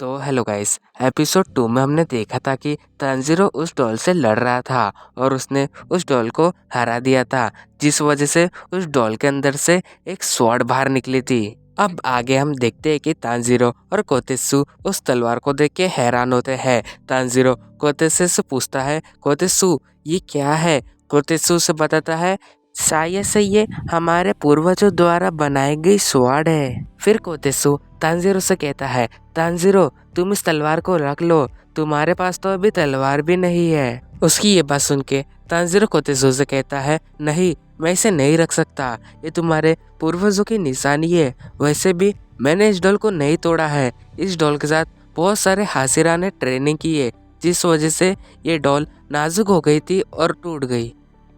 तो hello guys, episode 2 में हमने देखा था कि तांजीरो उस डॉल से लड़ रहा था और उसने उस डॉल को हरा दिया था, जिस वजह से उस डॉल के अंदर से एक स्वॉर्ड बाहर निकली थी। अब आगे हम देखते हैं कि तांजीरो और कोतेत्सु उस तलवार को देख के हैरान होते हैं। तांजीरो कोतेत्सु से पूछता है, कोतेत्सु ये क्या है? कोतेत्सु से बताता है, शायद से ये हमारे पूर्वजों द्वारा बनाई गई स्वॉर्ड है। फिर कोतेत्सु तांजीरो से कहता है, तांजीरो तुम इस तलवार को रख लो, तुम्हारे पास तो अभी तलवार भी नहीं है। उसकी ये बात सुन के तांजीरो कोतेत्सु से कहता है, नहीं मैं इसे नहीं रख सकता, ये तुम्हारे पूर्वजों की निशानी है। वैसे भी मैंने इस डॉल को नहीं तोड़ा है, इस डॉल के साथ बहुत सारे हासिरा ने ट्रेनिंग की है, जिस वजह से ये डॉल नाजुक हो गई थी और टूट गई।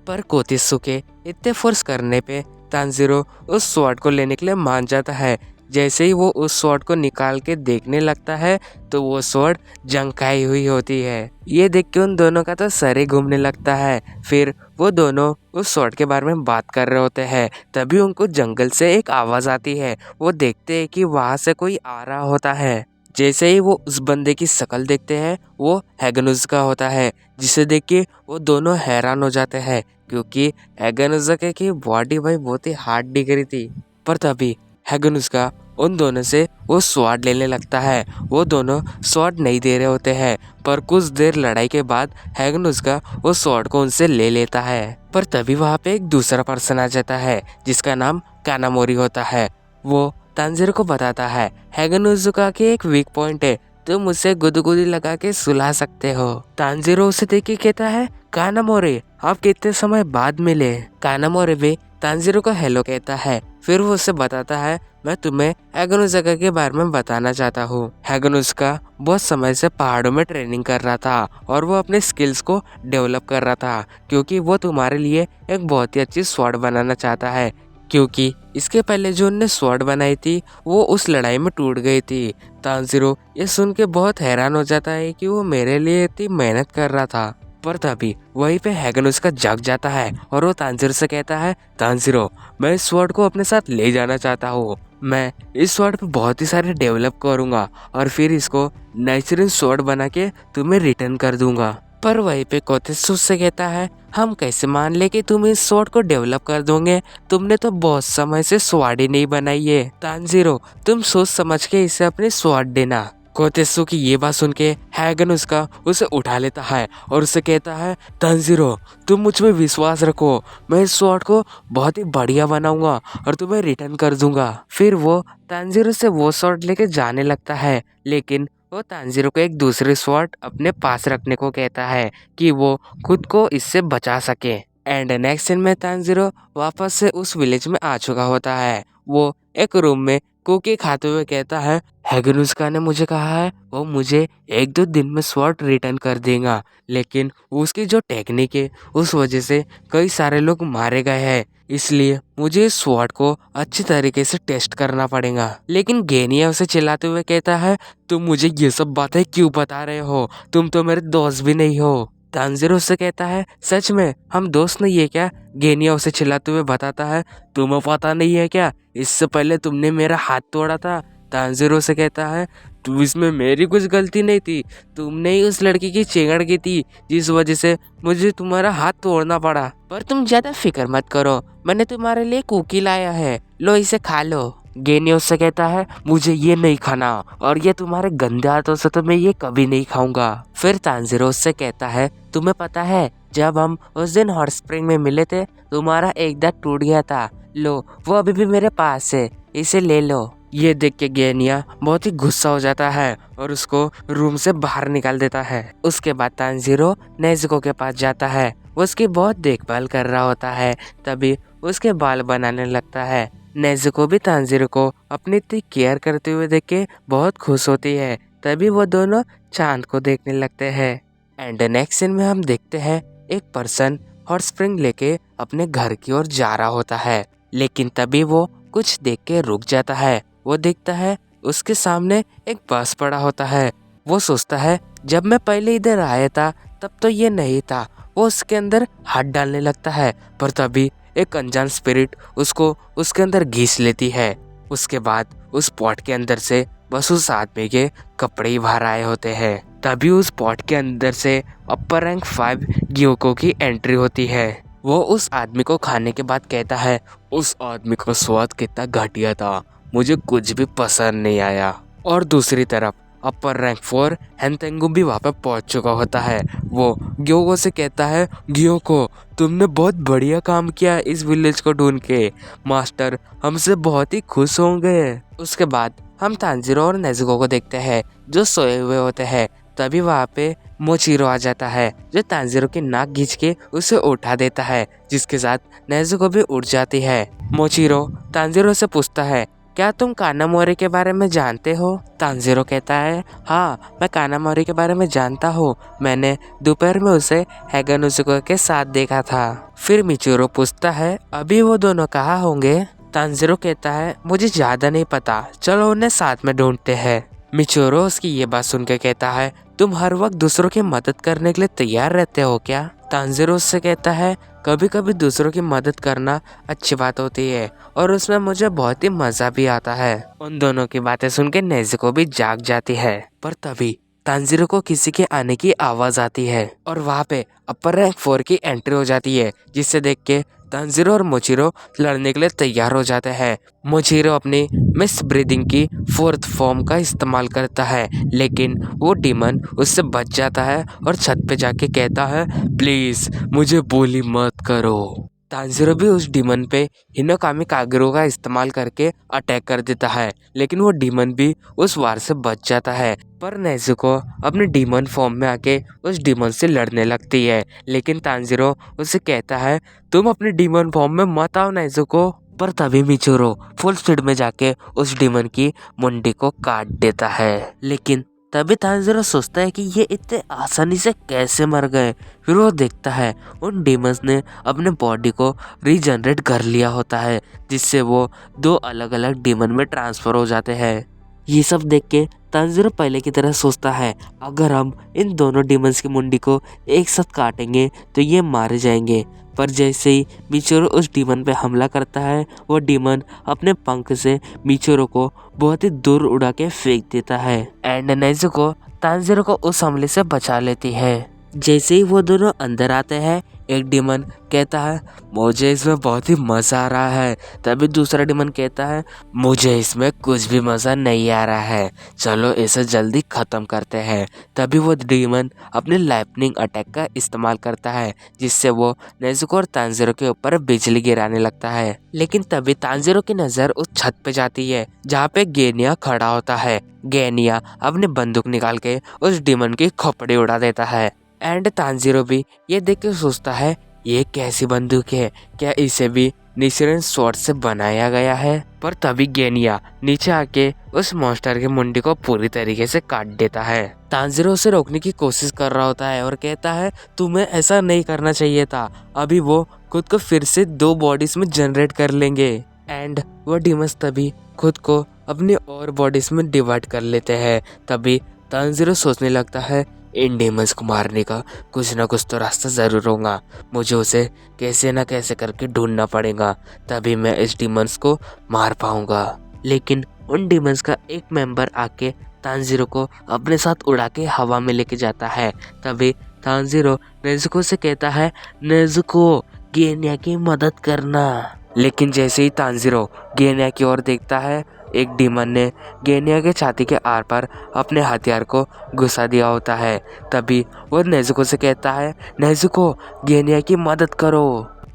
पर कोतेत्सु के इतने फोर्स करने पे तांजीरो उस स्वॉर्ड को लेने के लिए मान जाता है। जैसे ही वो उस स्वॉर्ड को निकाल के देखने लगता है तो वो स्वॉर्ड जंकाई हुई होती है। ये देख के उन दोनों का तो सर ही घूमने लगता है। फिर वो दोनों उस स्वॉर्ड के बारे में बात कर रहे होते हैं, तभी उनको जंगल से एक आवाज आती है। वो देखते हैं कि वहां से कोई आ रहा होता है। जैसे ही वो उस बंदे की शक्ल देखते हैं, वो हैगनुज का होता है, जिसे देख के वो दोनों हैरान हो जाते हैं, क्योंकि हैगनुज की बॉडी भाई बहुत ही हार्ड दिख रही थी। पर तभी हैगनुज का उन दोनों से वो स्वॉर्ड लेने लगता है। वो दोनों स्वॉर्ड नहीं दे रहे होते हैं, पर कुछ देर लड़ाई के बाद हैगनुज का वो स्वॉर्ड को उनसे ले लेता है। पर तभी वहाँ पे एक दूसरा पर्सन आ जाता है, जिसका नाम कानामोरी होता है। वो तांजीरो को बताता है, हैगनुजुका के एक वीक पॉइंट है, तुम उसे गुदगुदी लगा के सुला सकते हो। तांजीरो उसे देख के कहता है, कानामोरी आप कितने समय बाद मिले? कानामोरी भी तांजीरो को हेलो कहता है। फिर वो उसे बताता है, मैं तुम्हें हैगनुजुका के बारे में बताना चाहता हूँ। हैगनुजुका बहुत समय से पहाड़ों में ट्रेनिंग कर रहा था और वो अपने स्किल्स को डेवलप कर रहा था, क्योंकि वो तुम्हारे लिए एक बहुत ही अच्छी स्वॉर्ड बनाना चाहता है, क्योंकि इसके पहले जो उन्होंने स्वॉर्ड बनाई थी वो उस लड़ाई में टूट गई थी। तांजीरो ये सुन के बहुत हैरान हो जाता है कि वो मेरे लिए इतनी मेहनत कर रहा था। पर तभी वहीं पे हैगनुज का जग जाता है और वो तांजीरो से कहता है, तांजीरो मैं इस स्वॉर्ड को अपने साथ ले जाना चाहता हूँ। मैं इस स्वॉर्ड पे बहुत ही सारे डेवलप करूंगा और फिर इसको नेचुरल स्वॉर्ड बना के तुम्हें रिटर्न कर दूंगा। पर वहीं पे कोतेत्सु से कहता है, हम कैसे मान ले कि तुम इस स्वॉर्ड को डेवलप कर दोगे? तुमने तो बहुत समय से स्वॉर्ड ही नहीं बनाई है। तांजीरो तुम सोच समझ के इसे अपनी स्वॉर्ड देना। कोतेत्सु की ये बात सुन के हैगनुज का उसे उठा लेता है और उसे कहता है, तांजीरो तुम मुझ में विश्वास रखो, मैं इस स्वॉर्ड को बहुत ही बढ़िया बनाऊंगा और तुम्हें रिटर्न कर दूंगा। फिर वो तांजीरो से वो स्वॉर्ड लेके जाने लगता है, लेकिन वो तांजीरो को एक दूसरे स्वॉर्ड अपने पास रखने को कहता है कि वो खुद को इससे बचा सके। एंड नेक्स्ट सीन में तांजीरो वापस से उस विलेज में आ चुका होता है। वो एक रूम में कुकी खाते हुए कहता है, हैगनुजुका ने मुझे कहा है वो मुझे 1-2 दिन में स्वॉर्ड रिटर्न कर देगा, लेकिन उसकी जो टेक्निक है उस वजह से कई सारे लोग मारे गए हैं, इसलिए मुझे इस स्वॉर्ड को अच्छी तरीके से टेस्ट करना पड़ेगा। लेकिन गेनिया उसे चिल्लाते हुए कहता है, तुम मुझे ये सब बातें क्यों बता रहे हो? तुम तो मेरे दोस्त भी नहीं हो। तांजीरो उससे कहता है, सच में हम दोस्त नहीं है क्या? गेनिया उसे चिल्लाते हुए बताता है, तुम्हें पता नहीं है क्या, इससे पहले तुमने मेरा हाथ तोड़ा था। तांजीरो से कहता है, तू इसमें मेरी कुछ गलती नहीं थी, तुमने ही उस लड़की की चेंगड़ की थी, जिस वजह से मुझे तुम्हारा हाथ तोड़ना पड़ा। पर तुम ज्यादा फिक्र मत करो, मैंने तुम्हारे लिए कुकी लाया है, लो इसे खा लो। गेनिया उससे कहता है, मुझे ये नहीं खाना और ये तुम्हारे गंदे हाथों से तो मैं ये कभी नहीं खाऊंगा। फिर तांजीरो उससे कहता है, तुम्हें पता है जब हम उस दिन हॉट स्प्रिंग में मिले थे तुम्हारा एक दांत टूट गया था, लो वो अभी भी मेरे पास है, इसे ले लो। ये देख के गेनिया बहुत ही गुस्सा हो जाता है और उसको रूम से बाहर निकाल देता है। उसके बाद तांजीरो नेजुको के पास जाता है, वो उसकी बहुत देखभाल कर रहा होता है, तभी उसके बाल बनाने लगता है। नेजुको भी तांजीरो को अपनी इतनी केयर करते हुए देख के बहुत खुश होती है, तभी वो दोनों चांद को देखने लगते हैं। एंड नेक्स्ट सीन में हम देखते हैं एक पर्सन हॉट स्प्रिंग लेके अपने घर की ओर जा रहा होता है, लेकिन तभी वो कुछ देख के रुक जाता है। वो देखता है उसके सामने एक बस पड़ा होता है। वो सोचता है, जब मैं पहले इधर आया था तब तो ये नहीं था। वो उसके अंदर हाथ डालने लगता है, पर तभी एक अनजान स्पिरिट उसको उसके अंदर घीस लेती है। उसके बाद उस पॉट के अंदर से बस उस आदमी के कपड़े ही बाहर आए होते हैं। तभी उस पॉट के अंदर से अपर रैंक 5 ग्योको की एंट्री होती है। वो उस आदमी को खाने के बाद कहता है, उस आदमी का स्वाद कितना घटिया था, मुझे कुछ भी पसंद नहीं आया। और दूसरी तरफ अपर रैंक 4 हैंतेंगु भी वहाँ पे पहुँच चुका होता है। वो ग्योको से कहता है, ग्योको तुमने बहुत बढ़िया काम किया इस विलेज को ढूंढ के, मास्टर हमसे बहुत ही खुश होंगे। उसके बाद हम तांजीरो और नेजुको को देखते हैं जो सोए हुए होते हैं। तभी वहाँ पे मोचिरो आ जाता है जो तांजीरो की नाक खींच के उसे उठा देता है, जिसके साथ नेजुको भी उठ जाती है। मोचिरो तांजीरो से पूछता है, क्या तुम कानामोरी के बारे में जानते हो? तांजीरो कहता है, हाँ मैं कानामोरी के बारे में जानता हूँ, मैंने दोपहर में उसे हैगानुजुको के साथ देखा था। फिर मिचिरो पूछता है, अभी वो दोनों कहाँ होंगे? तांजीरो कहता है, मुझे ज्यादा नहीं पता, चलो उन्हें साथ में ढूंढते हैं। मिचिरो उसकी ये बात सुन के कहता है, तुम हर वक्त दूसरों की मदद करने के लिए तैयार रहते हो क्या? तांजीरो उससे कहता है, कभी कभी दूसरों की मदद करना अच्छी बात होती है और उसमें मुझे बहुत ही मजा भी आता है। उन दोनों की बातें सुन के नेजुको भी जाग जाती है। पर तभी तांजीरो को किसी के आने की आवाज आती है और वहाँ पे अपर रैंक 4 की एंट्री हो जाती है, जिससे देख के तांजीरो और मोचिरो लड़ने के लिए तैयार हो जाते हैं। मोचिरो अपनी मिस ब्रीदिंग की 4th फॉर्म का इस्तेमाल करता है, लेकिन वो डीमन उससे बच जाता है और छत पे जाके कहता है, प्लीज मुझे बोली मत करो। तांजीरो भी उस डीमन पे हिनोकामी कागेरू का इस्तेमाल करके अटैक कर देता है, लेकिन वो डीमन भी उस वार से बच जाता है। पर नेजुको अपने डीमन फॉर्म में आके उस डीमन से लड़ने लगती है, लेकिन तांजीरो उसे कहता है, तुम अपने डीमन फॉर्म में मत आओ नेजुको। पर तभी मिचिरो फुल स्पीड में जाके उस डीमन की मुंडी को काट देता है। लेकिन तभी तांजीरो सोचता है कि ये इतने आसानी से कैसे मर गए। फिर वो देखता है उन डीमंस ने अपने बॉडी को रीजनरेट कर लिया होता है, जिससे वो 2 अलग अलग डीमन में ट्रांसफर हो जाते हैं। ये सब देख के तांजीरो पहले की तरह सोचता है, अगर हम इन दोनों डीमंस की मुंडी को एक साथ काटेंगे तो ये मारे जाएंगे। पर जैसे ही मिचिरो उस डीमन पे हमला करता है, वो डीमन अपने पंख से मिचिरो को बहुत ही दूर उड़ा के फेंक देता है एंड नेजुको तांजीरो को उस हमले से बचा लेती है। जैसे ही वो दोनों अंदर आते हैं, एक डीमन कहता है, मुझे इसमें बहुत ही मजा आ रहा है। तभी दूसरा डीमन कहता है, मुझे इसमें कुछ भी मजा नहीं आ रहा है, चलो इसे जल्दी खत्म करते हैं। तभी वो डीमन अपने लाइटनिंग अटैक का इस्तेमाल करता है, जिससे वो नेजुको और तांजीरो के ऊपर बिजली गिराने लगता है। लेकिन तभी तांजीरो की नजर उस छत पे जाती है जहाँ पे गेनिया खड़ा होता है। गेनिया अपनी बंदूक निकाल के उस डीमन की खोपड़ी उड़ा देता है एंड तांजीरो भी ये देख के सोचता है, ये कैसी बंदूक है, क्या इसे भी निशिरेन स्वॉर्ड से बनाया गया है? पर तभी गेनिया नीचे आके उस मॉन्स्टर की मुंडी को पूरी तरीके से काट देता है। तांजीरो उसे रोकने की कोशिश कर रहा होता है और कहता है, तुम्हें ऐसा नहीं करना चाहिए था, अभी वो खुद को फिर से 2 बॉडीज में जनरेट कर लेंगे। एंड वो डीमंस तभी खुद को अपनी और बॉडीज में डिवाइड कर लेते हैं। तभी तांजीरो सोचने लगता है, इन डीमंस को मारने का कुछ ना कुछ तो रास्ता ज़रूर होगा, मुझे उसे कैसे ना कैसे करके ढूंढना पड़ेगा, तभी मैं इस डीमंस को मार पाऊंगा। लेकिन उन डीमंस का एक मेंबर आके तांजीरो को अपने साथ उड़ा के हवा में लेके जाता है। तभी तांजीरो नेजुको से कहता है, नेजुको गेनिया की मदद करना। लेकिन जैसे ही तांजीरो गेनिया की ओर देखता है, एक डीमन ने गेनिया के छाती के आर पार अपने हथियार को घुसा दिया होता है। तभी वो नेजुको से कहता है, नेजुको गेनिया की मदद करो।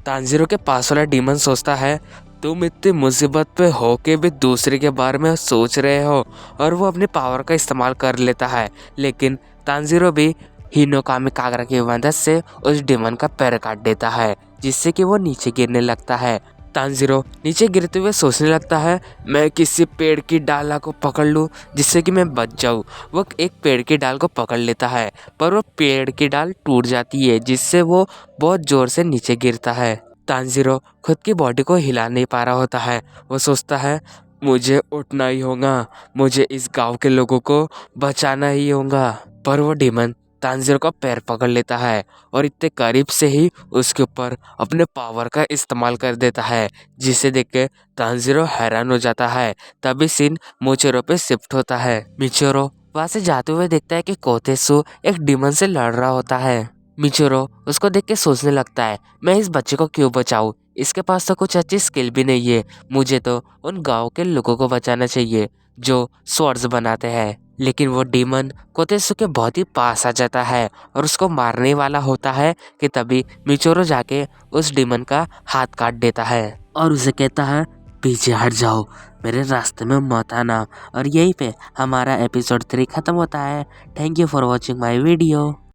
तांजीरो के पास वाला डीमन सोचता है, तुम इतनी मुसीबत पे हो के भी दूसरे के बारे में सोच रहे हो, और वो अपनी पावर का इस्तेमाल कर लेता है। लेकिन तांजीरो भी हिनोकामी कागरा की मदद से उस डीमन का पैर काट देता है, जिससे कि वो नीचे गिरने लगता है। तांजीरो नीचे गिरते हुए सोचने लगता है, मैं किसी पेड़ की डाला को पकड़ लूं जिससे कि मैं बच जाऊं। वो एक पेड़ की डाल को पकड़ लेता है, पर वो पेड़ की डाल टूट जाती है, जिससे वो बहुत जोर से नीचे गिरता है। तांजीरो खुद की बॉडी को हिला नहीं पा रहा होता है। वो सोचता है, मुझे उठना ही होगा, मुझे इस गांव के लोगों को बचाना ही होगा। पर वो डीमन तांजीरो का पैर पकड़ लेता है और इतने करीब से ही उसके ऊपर अपने पावर का इस्तेमाल कर देता है, जिसे देख के तांजीरो हैरान हो जाता है। तभी सीन मिचिरो पे शिफ्ट होता है। मिचिरो वहां से जाते हुए देखता है कि कोतेसु एक डीमन से लड़ रहा होता है। मिचिरो उसको देख के सोचने लगता है, मैं इस बच्चे को क्यों बचाऊं, इसके पास तो कुछ अच्छी स्किल भी नहीं है, मुझे तो उन गांव के लोगों को बचाना चाहिए जो स्वॉर्ड्स बनाते हैं। लेकिन वो डीमन कोतेसु के बहुत ही पास आ जाता है और उसको मारने वाला होता है कि तभी मिचिरो जाके उस डीमन का हाथ काट देता है और उसे कहता है, पीछे हट जाओ, मेरे रास्ते में मत आना। और यहीं पे हमारा एपिसोड 3 खत्म होता है। Thank you for watching my video.